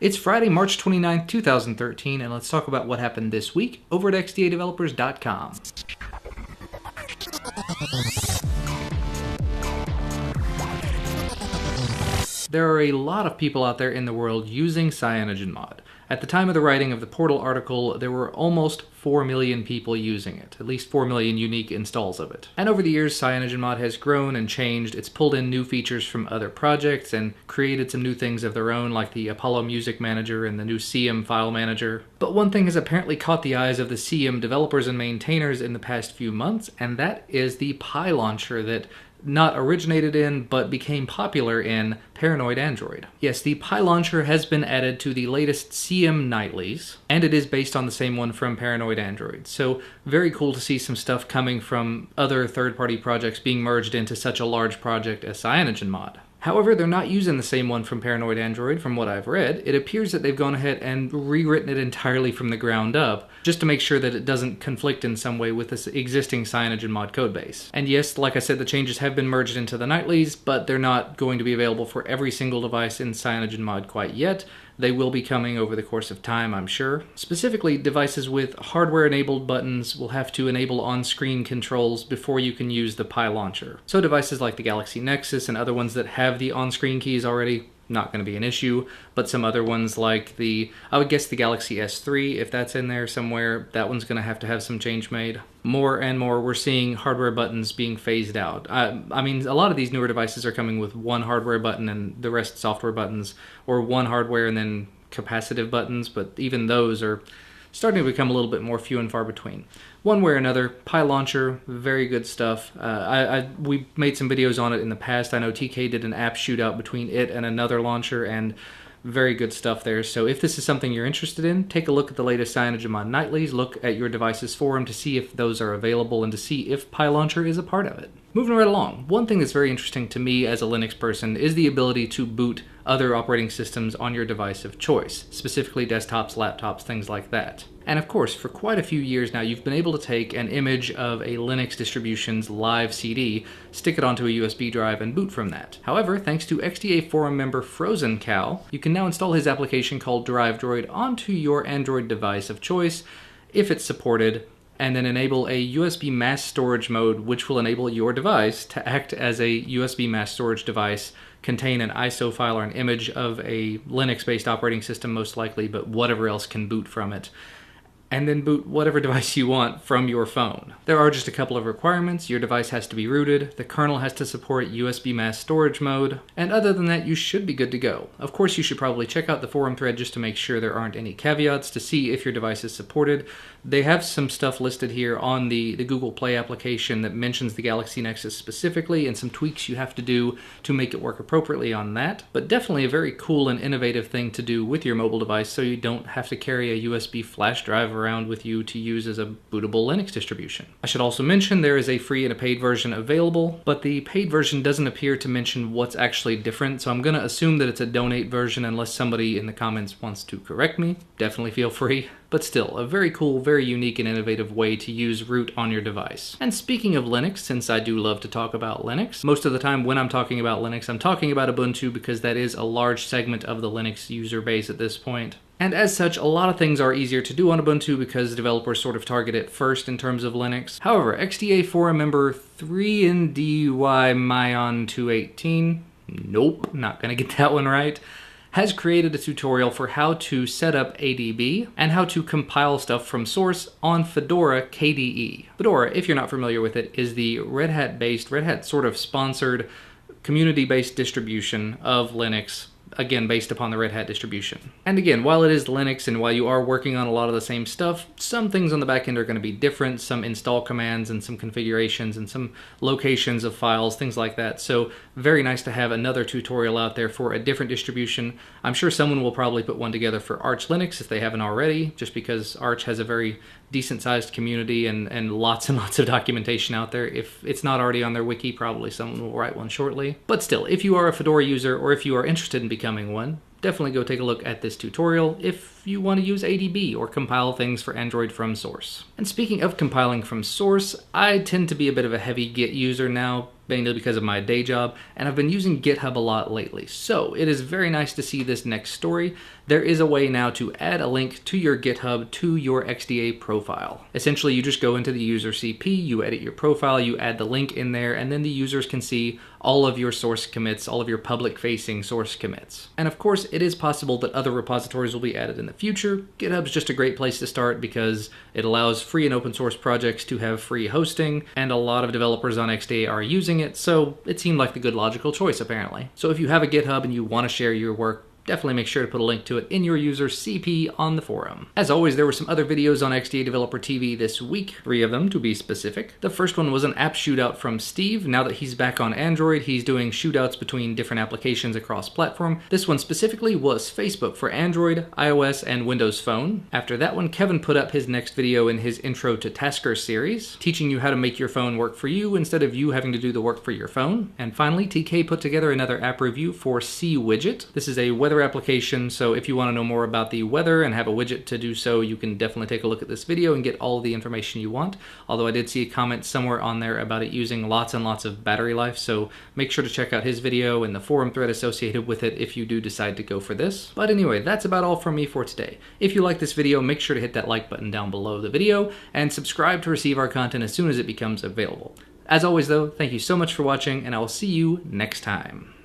It's Friday, March 29th, 2013, and let's talk about what happened this week over at xdadevelopers.com. There are a lot of people out there in the world using Cyanogenmod. At the time of the writing of the Portal article, there were almost 4 million people using it, at least 4 million unique installs of it. And over the years, Cyanogenmod has grown and changed. It's pulled in new features from other projects and created some new things of their own, like the Apollo Music Manager and the new CM File Manager. But one thing has apparently caught the eyes of the CM developers and maintainers in the past few months, and that is the Pi launcher that not originated in, but became popular in Paranoid Android. Yes, the Pi launcher has been added to the latest CM Nightlies, and it is based on the same one from Paranoid Android. So very cool to see some stuff coming from other third-party projects being merged into such a large project as Cyanogenmod. However, they're not using the same one from Paranoid Android from what I've read. It appears that they've gone ahead and rewritten it entirely from the ground up, just to make sure that it doesn't conflict in some way with this existing Cyanogenmod codebase. And yes, like I said, the changes have been merged into the Nightlies, but they're not going to be available for every single device in Cyanogenmod quite yet. They will be coming over the course of time, I'm sure. Specifically, devices with hardware-enabled buttons will have to enable on-screen controls before you can use the Pi launcher. So devices like the Galaxy Nexus and other ones that have the on-screen keys already, not going to be an issue, but some other ones like I would guess the Galaxy S3, if that's in there somewhere, that one's going to have some change made. More and more, we're seeing hardware buttons being phased out. I mean, a lot of these newer devices are coming with one hardware button and the rest software buttons, or one hardware and then capacitive buttons, but even those are starting to become a little bit more few and far between. One way or another, Pi launcher, very good stuff. We made some videos on it in the past. I know TK did an app shootout between it and another launcher, and very good stuff there. So if this is something you're interested in, take a look at the latest Cyanogenmod Nightlies, look at your device's forum to see if those are available and to see if Pi launcher is a part of it. Moving right along, one thing that's very interesting to me as a Linux person is the ability to boot other operating systems on your device of choice, specifically desktops, laptops, things like that. And of course, for quite a few years now, you've been able to take an image of a Linux distribution's live CD, stick it onto a USB drive, and boot from that. However, thanks to XDA forum member Frozen Cow, you can now install his application called DriveDroid onto your Android device of choice, if it's supported, and then enable a USB mass storage mode, which will enable your device to act as a USB mass storage device, contain an ISO file or an image of a Linux-based operating system most likely, but whatever else can boot from it, and then boot whatever device you want from your phone. There are just a couple of requirements. Your device has to be rooted, the kernel has to support USB mass storage mode, and other than that, you should be good to go. Of course, you should probably check out the forum thread just to make sure there aren't any caveats to see if your device is supported. They have some stuff listed here on the Google Play application that mentions the Galaxy Nexus specifically, and some tweaks you have to do to make it work appropriately on that. But definitely a very cool and innovative thing to do with your mobile device so you don't have to carry a USB flash drive around with you to use as a bootable Linux distribution. I should also mention there is a free and a paid version available, but the paid version doesn't appear to mention what's actually different, so I'm going to assume that it's a donate version unless somebody in the comments wants to correct me. Definitely feel free. But still, a very cool, very unique and innovative way to use root on your device. And speaking of Linux, since I do love to talk about Linux, most of the time when I'm talking about Linux, I'm talking about Ubuntu because that is a large segment of the Linux user base at this point. And as such, a lot of things are easier to do on Ubuntu because developers sort of target it first in terms of Linux. However, XDA forum member 3NDYMyon218, nope, not gonna get that one right, has created a tutorial for how to set up ADB and how to compile stuff from source on Fedora KDE. Fedora, if you're not familiar with it, is the Red Hat sort of sponsored, community-based distribution of Linux, again, based upon the Red Hat distribution. And again, while it is Linux and while you are working on a lot of the same stuff, some things on the back end are going to be different, some install commands and some configurations and some locations of files, things like that. So very nice to have another tutorial out there for a different distribution. I'm sure someone will probably put one together for Arch Linux if they haven't already, just because Arch has a very decent-sized community and lots of documentation out there. If it's not already on their wiki, probably someone will write one shortly. But still, if you are a Fedora user or if you are interested in becoming one, definitely go take a look at this tutorial if you want to use ADB or compile things for Android from source. And speaking of compiling from source, I tend to be a bit of a heavy Git user now, mainly because of my day job, and I've been using GitHub a lot lately. So it is very nice to see this next story. there is a way now to add a link to your GitHub to your XDA profile. Essentially, you just go into the user CP, you edit your profile, you add the link in there, and then the users can see all of your source commits, all of your public-facing source commits. And of course, it is possible that other repositories will be added in the future. GitHub's just a great place to start because it allows free and open source projects to have free hosting, and a lot of developers on XDA are using it, so it seemed like the good logical choice apparently. So if you have a GitHub and you want to share your work, definitely make sure to put a link to it in your user CP on the forum. As always, there were some other videos on XDA Developer TV this week, 3 of them to be specific. The first one was an app shootout from Steve. Now that he's back on Android, he's doing shootouts between different applications across platform. This one specifically was Facebook for Android, iOS, and Windows Phone. After that one, Kevin put up his next video in his Intro to Tasker series, teaching you how to make your phone work for you instead of you having to do the work for your phone. And finally, TK put together another app review for CWidget. This is a weather application, so if you want to know more about the weather and have a widget to do so, you can definitely take a look at this video and get all the information you want. Although I did see a comment somewhere on there about it using lots and lots of battery life, so make sure to check out his video and the forum thread associated with it if you do decide to go for this. But anyway, that's about all from me for today. If you like this video, make sure to hit that like button down below the video and subscribe to receive our content as soon as it becomes available. As always though, thank you so much for watching, and I will see you next time.